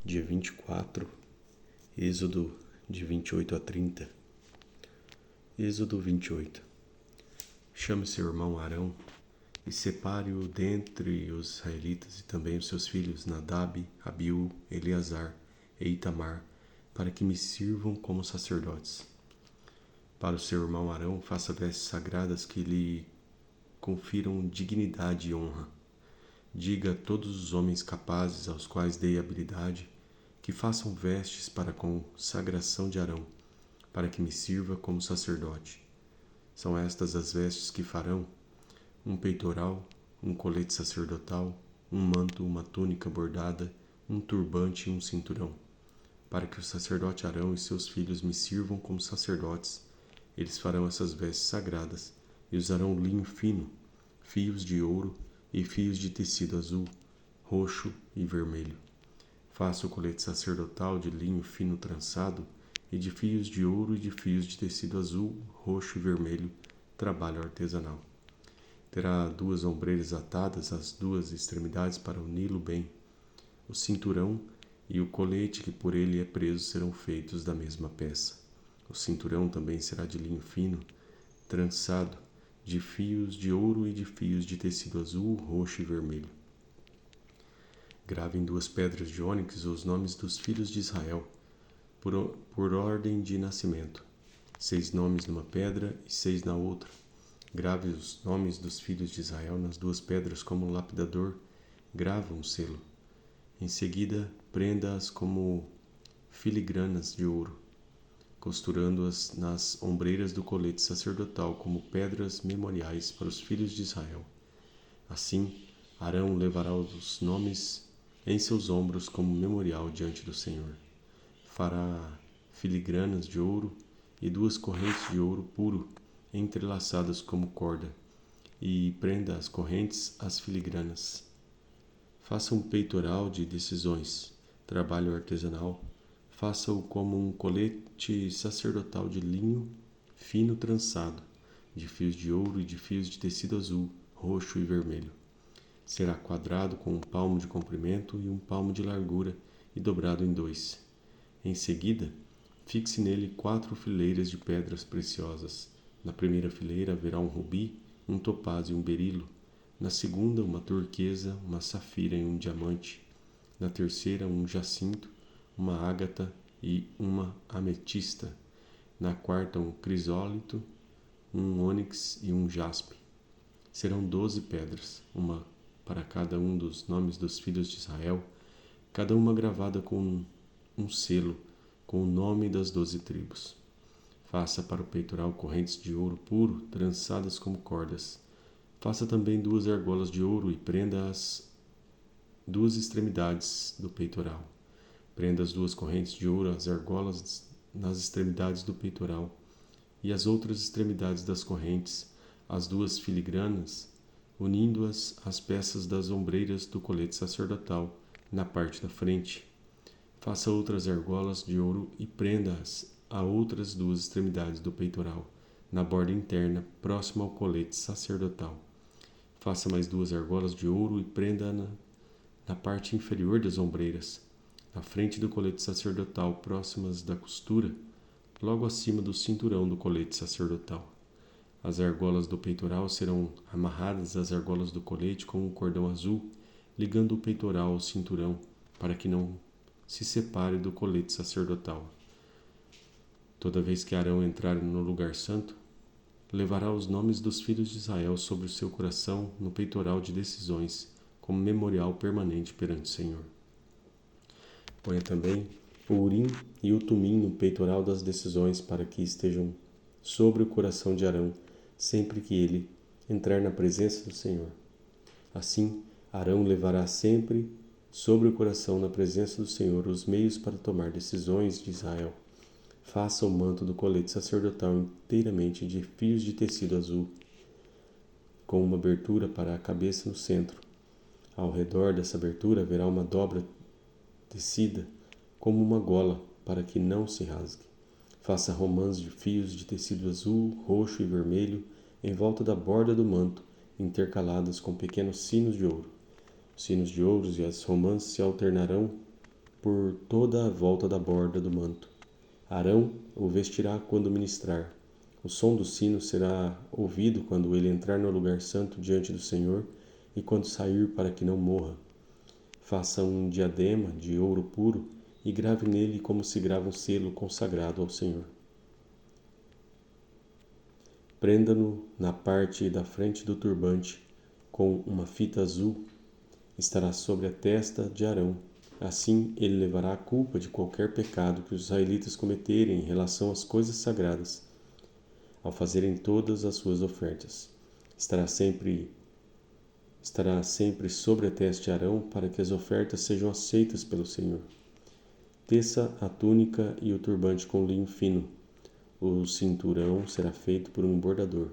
dia 24, Êxodo de 28 a 30. Êxodo 28. Chame seu irmão Arão e separe-o dentre os israelitas e também os seus filhos Nadab, Abiú, Eleazar e Itamar, para que me sirvam como sacerdotes. Para o seu irmão Arão, faça vestes sagradas que lhe confiram dignidade e honra. Diga a todos os homens capazes aos quais dei habilidade que façam vestes para a consagração de Arão, para que me sirva como sacerdote. São estas as vestes que farão: um peitoral, um colete sacerdotal, um manto, uma túnica bordada, um turbante e um cinturão. Para que o sacerdote Arão e seus filhos me sirvam como sacerdotes, eles farão essas vestes sagradas e usarão linho fino, fios de ouro e fios de tecido azul, roxo e vermelho. Faça o colete sacerdotal de linho fino trançado e de fios de ouro e de fios de tecido azul, roxo e vermelho, trabalho artesanal. Terá 2 ombreiras atadas às 2 extremidades para uni-lo bem. O cinturão e o colete que por ele é preso serão feitos da mesma peça. O cinturão também será de linho fino, trançado, de fios de ouro e de fios de tecido azul, roxo e vermelho. Grave em 2 pedras de ônix os nomes dos filhos de Israel, por ordem de nascimento, 6 nomes numa pedra e 6 na outra. Grave os nomes dos filhos de Israel nas 2 pedras como o lapidador grava um selo. Em seguida, prenda-as como filigranas de ouro, costurando-as nas ombreiras do colete sacerdotal como pedras memoriais para os filhos de Israel. Assim, Arão levará os nomes em seus ombros como memorial diante do Senhor. Fará filigranas de ouro e 2 correntes de ouro puro entrelaçadas como corda, e prenda as correntes às filigranas. Faça um peitoral de decisões, trabalho artesanal. Faça-o como um colete sacerdotal de linho fino trançado, de fios de ouro e de fios de tecido azul, roxo e vermelho. Será quadrado com 1 palmo de comprimento e 1 palmo de largura e dobrado em 2. Em seguida, fixe nele 4 fileiras de pedras preciosas. Na primeira fileira haverá um rubi, um topázio e um berilo. Na segunda, uma turquesa, uma safira e um diamante. Na terceira, um jacinto, uma ágata e uma ametista. Na quarta, um crisólito, um ônix e um jaspe. Serão 12 pedras, uma para cada um dos nomes dos filhos de Israel, cada uma gravada com um selo, com o nome das 12 tribos. Faça para o peitoral correntes de ouro puro, trançadas como cordas. Faça também 2 argolas de ouro e prenda as 2 extremidades do peitoral. Prenda as 2 correntes de ouro às argolas nas extremidades do peitoral, e as outras extremidades das correntes, as 2 filigranas, unindo-as às peças das ombreiras do colete sacerdotal na parte da frente. Faça outras argolas de ouro e prenda-as a outras 2 extremidades do peitoral, na borda interna, próxima ao colete sacerdotal. Faça mais 2 argolas de ouro e prenda-a na parte inferior das ombreiras, na frente do colete sacerdotal, próximas da costura, logo acima do cinturão do colete sacerdotal. As argolas do peitoral serão amarradas às argolas do colete com um cordão azul, ligando o peitoral ao cinturão, para que não se separe do colete sacerdotal. Toda vez que Arão entrar no lugar santo, levará os nomes dos filhos de Israel sobre o seu coração no peitoral de decisões, como memorial permanente perante o Senhor. Ponha também o Urim e o Tumim no peitoral das decisões, para que estejam sobre o coração de Arão, sempre que ele entrar na presença do Senhor. Assim, Arão levará sempre sobre o coração na presença do Senhor os meios para tomar decisões de Israel. Faça o manto do colete sacerdotal inteiramente de fios de tecido azul, com uma abertura para a cabeça no centro. Ao redor dessa abertura haverá uma dobra tecida como uma gola, para que não se rasgue. Faça romãs de fios de tecido azul, roxo e vermelho em volta da borda do manto, intercaladas com pequenos sinos de ouro. Os sinos de ouro e as romãs se alternarão por toda a volta da borda do manto. Arão o vestirá quando ministrar. O som do sino será ouvido quando ele entrar no lugar santo diante do Senhor e quando sair, para que não morra. Faça um diadema de ouro puro e grave nele como se grava um selo consagrado ao Senhor. Prenda-no na parte da frente do turbante com uma fita azul. Estará sobre a testa de Arão. Assim ele levará a culpa de qualquer pecado que os israelitas cometerem em relação às coisas sagradas, ao fazerem todas as suas ofertas. Estará sempre sobre a testa de Arão, para que as ofertas sejam aceitas pelo Senhor. Teça a túnica e o turbante com linho fino. O cinturão será feito por um bordador.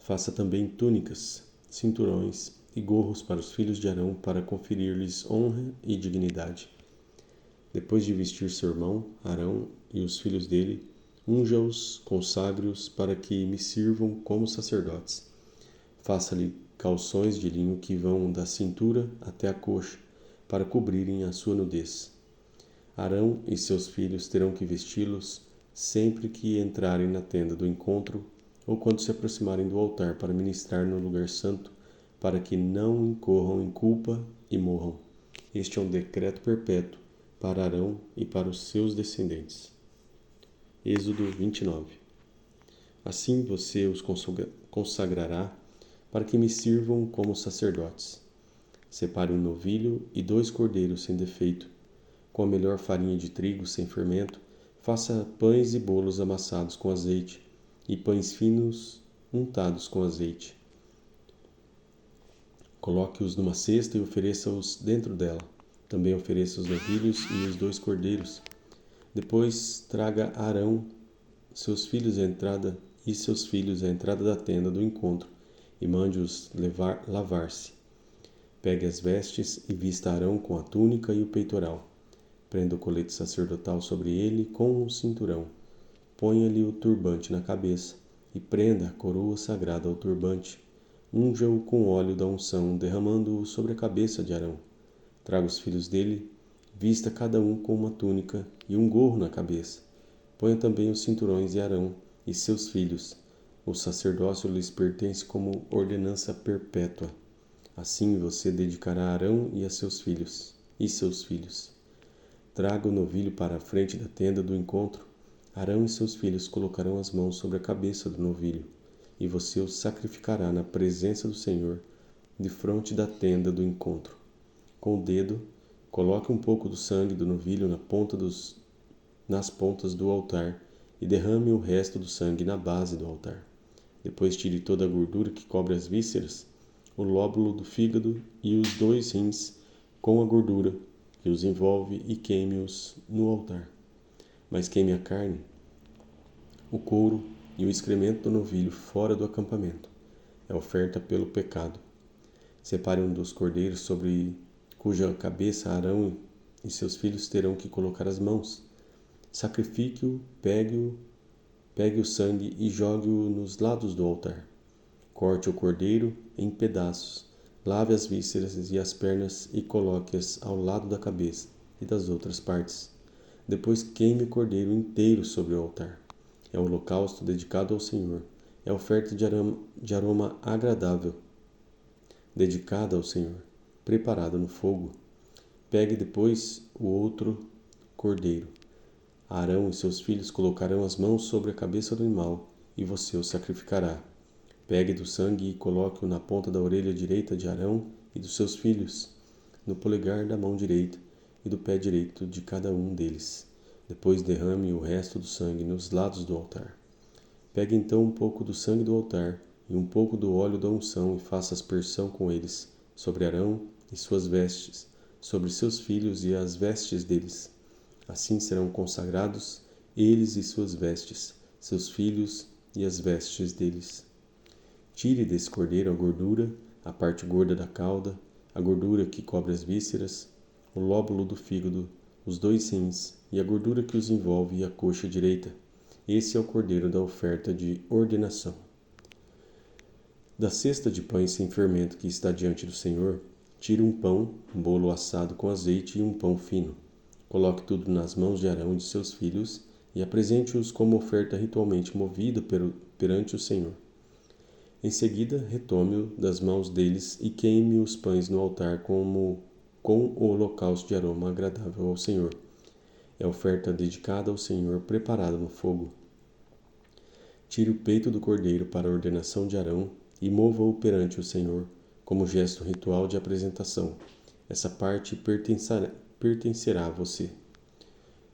Faça também túnicas, cinturões e gorros para os filhos de Arão, para conferir-lhes honra e dignidade. Depois de vestir seu irmão, Arão, e os filhos dele, unja-os, consagre-os para que me sirvam como sacerdotes. Faça-lhe calções de linho que vão da cintura até a coxa, para cobrirem a sua nudez. Arão e seus filhos terão que vesti-los sempre que entrarem na tenda do encontro ou quando se aproximarem do altar para ministrar no lugar santo, para que não incorram em culpa e morram. Este é um decreto perpétuo para Arão e para os seus descendentes. Êxodo 29. Assim você os consagrará para que me sirvam como sacerdotes. Separe um novilho e 2 cordeiros sem defeito. Com a melhor farinha de trigo sem fermento, faça pães e bolos amassados com azeite, e pães finos untados com azeite. Coloque-os numa cesta e ofereça-os dentro dela. Também ofereça os novilhos e os 2 cordeiros. Depois traga Arão seus filhos à entrada da tenda do encontro e mande-os lavar-se. Pegue as vestes e vista Arão com a túnica e o peitoral. Prenda o colete sacerdotal sobre ele com um cinturão. Ponha-lhe o turbante na cabeça e prenda a coroa sagrada ao turbante. Unja-o com óleo da unção, derramando-o sobre a cabeça de Arão. Traga os filhos dele, vista cada um com uma túnica e um gorro na cabeça. Ponha também os cinturões de Arão e seus filhos. O sacerdócio lhes pertence como ordenança perpétua. Assim você dedicará a Arão e seus filhos. Traga o novilho para a frente da tenda do encontro. Arão e seus filhos colocarão as mãos sobre a cabeça do novilho, e você os sacrificará na presença do Senhor, defronte da tenda do encontro. Com o dedo, coloque um pouco do sangue do novilho nas pontas do altar e derrame o resto do sangue na base do altar. Depois tire toda a gordura que cobre as vísceras, o lóbulo do fígado e os 2 rins com a gordura que os envolve e queime-os no altar. Mas queime a carne, o couro e o excremento do novilho fora do acampamento. É oferta pelo pecado. Separe um dos cordeiros sobre cuja cabeça Arão e seus filhos terão que colocar as mãos. Sacrifique-o, pegue o sangue e jogue-o nos lados do altar. Corte o cordeiro em pedaços, lave as vísceras e as pernas e coloque-as ao lado da cabeça e das outras partes. Depois queime o cordeiro inteiro sobre o altar. É o holocausto dedicado ao Senhor. É oferta de aroma agradável, dedicada ao Senhor, preparada no fogo. Pegue depois o outro cordeiro. Arão e seus filhos colocarão as mãos sobre a cabeça do animal e você o sacrificará. Pegue do sangue e coloque-o na ponta da orelha direita de Arão e dos seus filhos, no polegar da mão direita e do pé direito de cada um deles. Depois derrame o resto do sangue nos lados do altar. Pegue então um pouco do sangue do altar e um pouco do óleo da unção e faça aspersão com eles sobre Arão e suas vestes, sobre seus filhos e as vestes deles. Assim serão consagrados eles e suas vestes, seus filhos e as vestes deles. Tire desse cordeiro a gordura, a parte gorda da cauda, a gordura que cobre as vísceras, o lóbulo do fígado, os 2 rins e a gordura que os envolve e a coxa direita. Esse é o cordeiro da oferta de ordenação. Da cesta de pães sem fermento que está diante do Senhor, Tire um pão, um bolo assado com azeite e um pão fino. Coloque tudo nas mãos de Arão e de seus filhos e apresente-os como oferta ritualmente movida perante o Senhor. Em seguida, retome-o das mãos deles e queime os pães no altar com o holocausto de aroma agradável ao Senhor. É oferta dedicada ao Senhor, preparada no fogo. Tire o peito do cordeiro para a ordenação de Arão e mova-o perante o Senhor, como gesto ritual de apresentação. Essa parte pertencerá a você.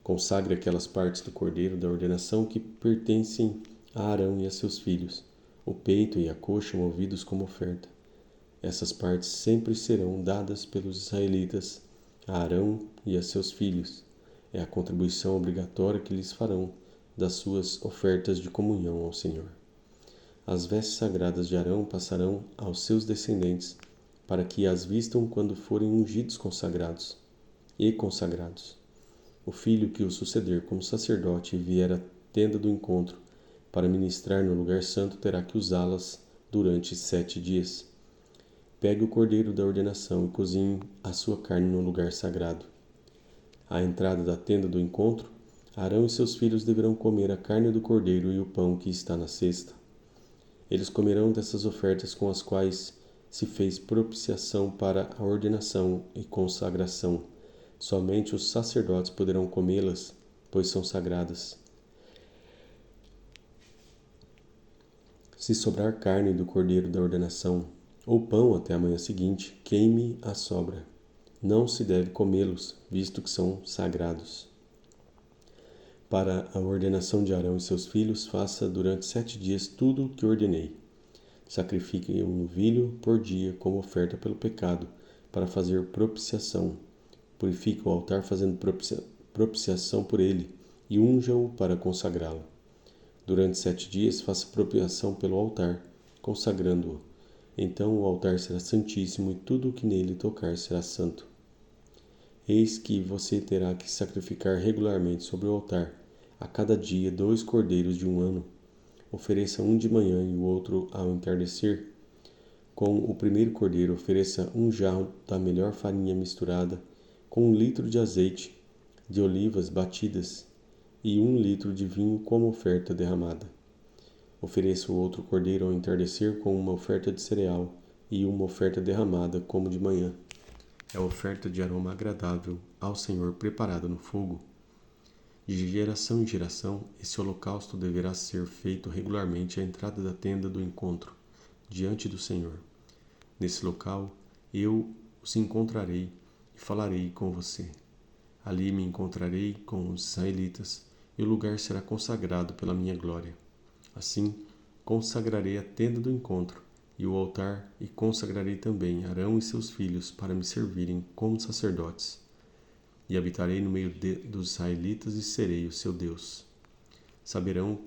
Consagre aquelas partes do cordeiro da ordenação que pertencem a Arão e a seus filhos, o peito e a coxa movidos como oferta. Essas partes sempre serão dadas pelos israelitas a Arão e a seus filhos. É a contribuição obrigatória que lhes farão das suas ofertas de comunhão ao Senhor. As vestes sagradas de Arão passarão aos seus descendentes, para que as vistam quando forem ungidos consagrados. O filho que o suceder como sacerdote e vier à tenda do encontro para ministrar no lugar santo terá que usá-las durante 7 dias. Pegue o cordeiro da ordenação e cozinhe a sua carne no lugar sagrado. À entrada da tenda do encontro, Arão e seus filhos deverão comer a carne do cordeiro e o pão que está na cesta. Eles comerão dessas ofertas com as quais se fez propiciação para a ordenação e consagração. Somente os sacerdotes poderão comê-las, pois são sagradas. Se sobrar carne do cordeiro da ordenação, ou pão até a manhã seguinte, queime a sobra. Não se deve comê-los, visto que são sagrados. Para a ordenação de Arão e seus filhos, faça durante 7 dias tudo o que ordenei. Sacrifique um novilho por dia como oferta pelo pecado, para fazer propiciação. Purifique o altar fazendo propiciação por ele, e unja-o para consagrá-lo. Durante 7 dias, faça propiciação pelo altar, consagrando-o. Então o altar será santíssimo e tudo o que nele tocar será santo. Eis que você terá que sacrificar regularmente sobre o altar, a cada dia 2 cordeiros de 1 ano. Ofereça um de manhã e o outro ao entardecer. Com o primeiro cordeiro, ofereça 1 jarro da melhor farinha misturada, com 1 litro de azeite de olivas batidas e 1 litro de vinho como oferta derramada. Ofereça o outro cordeiro ao entardecer com uma oferta de cereal e uma oferta derramada como de manhã. É a oferta de aroma agradável ao Senhor preparada no fogo. De geração em geração, esse holocausto deverá ser feito regularmente à entrada da tenda do encontro, diante do Senhor. Nesse local, eu os encontrarei e falarei com você. Ali me encontrarei com os israelitas, e o lugar será consagrado pela minha glória. Assim, consagrarei a tenda do encontro e o altar, e consagrarei também Arão e seus filhos para me servirem como sacerdotes. E habitarei no meio dos israelitas e serei o seu Deus. Saberão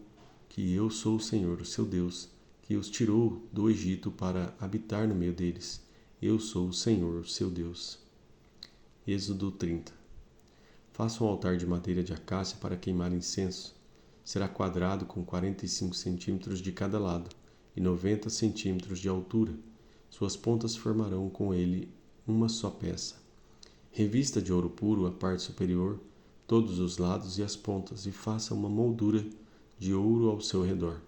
que eu sou o Senhor, o seu Deus, que os tirou do Egito para habitar no meio deles. Eu sou o Senhor, o seu Deus. Êxodo 30. Faça um altar de madeira de acácia para queimar incenso. Será quadrado com 45 centímetros de cada lado e 90 centímetros de altura. Suas pontas formarão com ele uma só peça. Revista de ouro puro a parte superior, todos os lados e as pontas, e faça uma moldura de ouro ao seu redor.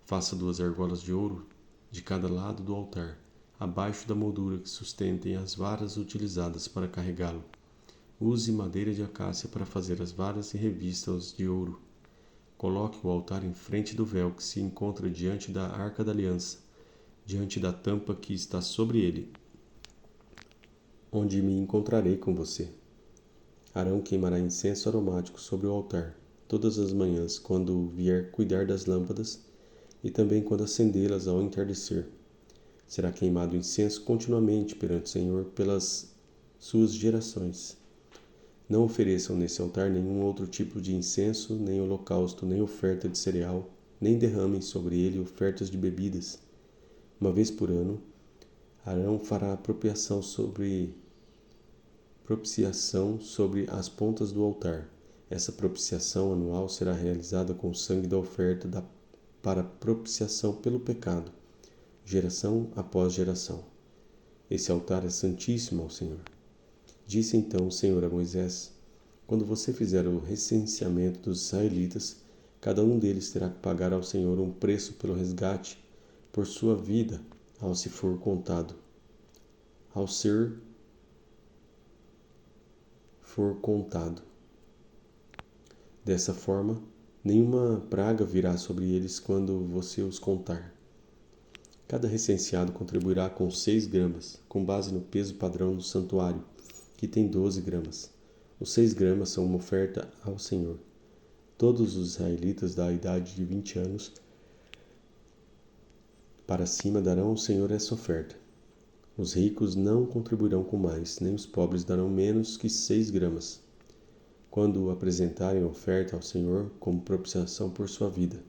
Faça 2 argolas de ouro de cada lado do altar, abaixo da moldura que sustentem as varas utilizadas para carregá-lo. Use madeira de acácia para fazer as varas e revista-os de ouro. Coloque o altar em frente do véu que se encontra diante da Arca da Aliança, diante da tampa que está sobre ele, onde me encontrarei com você. Arão queimará incenso aromático sobre o altar, todas as manhãs, quando vier cuidar das lâmpadas, e também quando acendê-las ao entardecer. Será queimado incenso continuamente perante o Senhor pelas suas gerações. Não ofereçam nesse altar nenhum outro tipo de incenso, nem holocausto, nem oferta de cereal, nem derramem sobre ele ofertas de bebidas. Uma vez por ano, Arão fará propiciação sobre as pontas do altar. Essa propiciação anual será realizada com o sangue da oferta para propiciação pelo pecado, geração após geração. Esse altar é santíssimo ao Senhor. Disse então o Senhor a Moisés: quando você fizer o recenseamento dos israelitas, cada um deles terá que pagar ao Senhor um preço pelo resgate por sua vida ao ser contado. Dessa forma, nenhuma praga virá sobre eles quando você os contar. Cada recenseado contribuirá com 6 gramas, com base no peso padrão do santuário, que tem 12 gramas. Os 6 gramas são uma oferta ao Senhor. Todos os israelitas da idade de 20 anos para cima darão ao Senhor essa oferta. Os ricos não contribuirão com mais, nem os pobres darão menos que 6 gramas, quando apresentarem a oferta ao Senhor como propiciação por sua vida.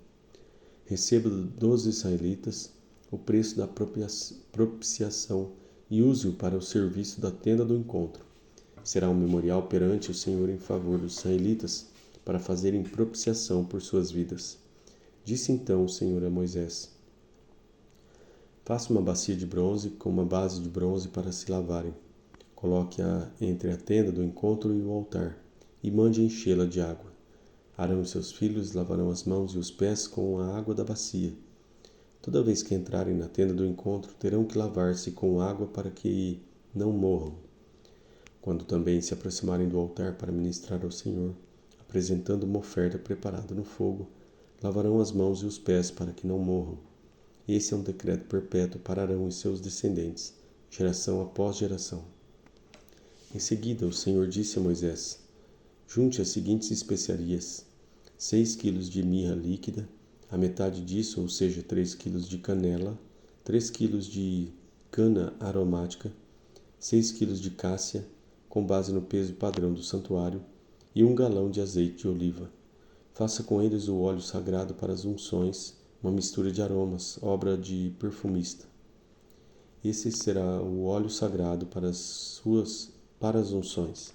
Receba dos israelitas o preço da propiciação e use-o para o serviço da tenda do encontro. Será um memorial perante o Senhor em favor dos israelitas, para fazerem propiciação por suas vidas. Disse então o Senhor a Moisés: faça uma bacia de bronze com uma base de bronze para se lavarem. Coloque-a entre a tenda do encontro e o altar, e mande enchê-la de água. Arão e seus filhos lavarão as mãos e os pés com a água da bacia. Toda vez que entrarem na tenda do encontro, terão que lavar-se com água para que não morram. Quando também se aproximarem do altar para ministrar ao Senhor, apresentando uma oferta preparada no fogo, lavarão as mãos e os pés para que não morram. Esse é um decreto perpétuo para Arão e seus descendentes, geração após geração. Em seguida, o Senhor disse a Moisés: junte as seguintes especiarias: 6 quilos de mirra líquida, a metade disso, ou seja, 3 quilos de canela, 3 quilos de cana aromática, 6 quilos de cássia, com base no peso padrão do santuário, e 1 galão de azeite de oliva. Faça com eles o óleo sagrado para as unções, uma mistura de aromas, obra de perfumista. Esse será o óleo sagrado para as unções.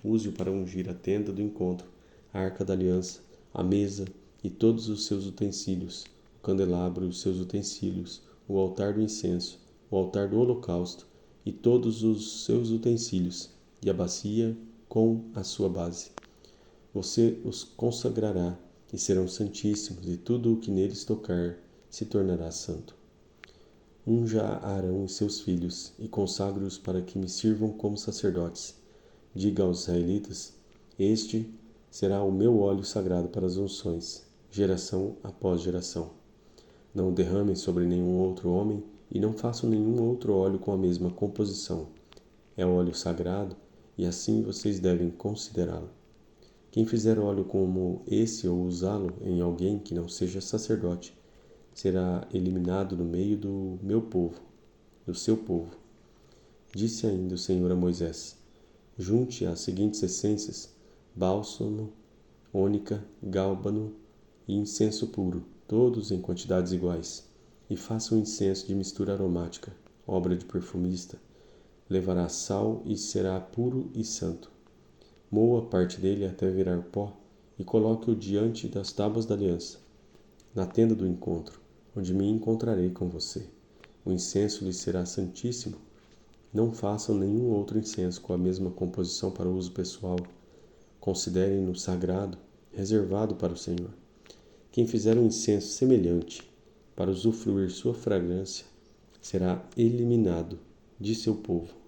Use-o para ungir a tenda do encontro, a arca da aliança, a mesa e todos os seus utensílios, o candelabro e os seus utensílios, o altar do incenso, o altar do holocausto e todos os seus utensílios, e a bacia com a sua base. Você os consagrará e serão santíssimos, e tudo o que neles tocar se tornará santo. Unja Arão e seus filhos, e consagre-os para que me sirvam como sacerdotes. Diga aos israelitas: este será o meu óleo sagrado para as unções, geração após geração. Não o derramem sobre nenhum outro homem, e não façam nenhum outro óleo com a mesma composição. É óleo sagrado, e assim vocês devem considerá-lo. Quem fizer óleo como esse ou usá-lo em alguém que não seja sacerdote, será eliminado do meio do seu povo. Disse ainda o Senhor a Moisés: junte as seguintes essências: bálsamo, ônica, gálbano e incenso puro, todos em quantidades iguais, e faça um incenso de mistura aromática, obra de perfumista. Levará sal e será puro e santo. Moa parte dele até virar pó e coloque-o diante das tábuas da aliança, na tenda do encontro, onde me encontrarei com você. O incenso lhe será santíssimo. Não façam nenhum outro incenso com a mesma composição para uso pessoal. Considerem-no sagrado, reservado para o Senhor. Quem fizer um incenso semelhante para usufruir sua fragrância será eliminado de seu povo.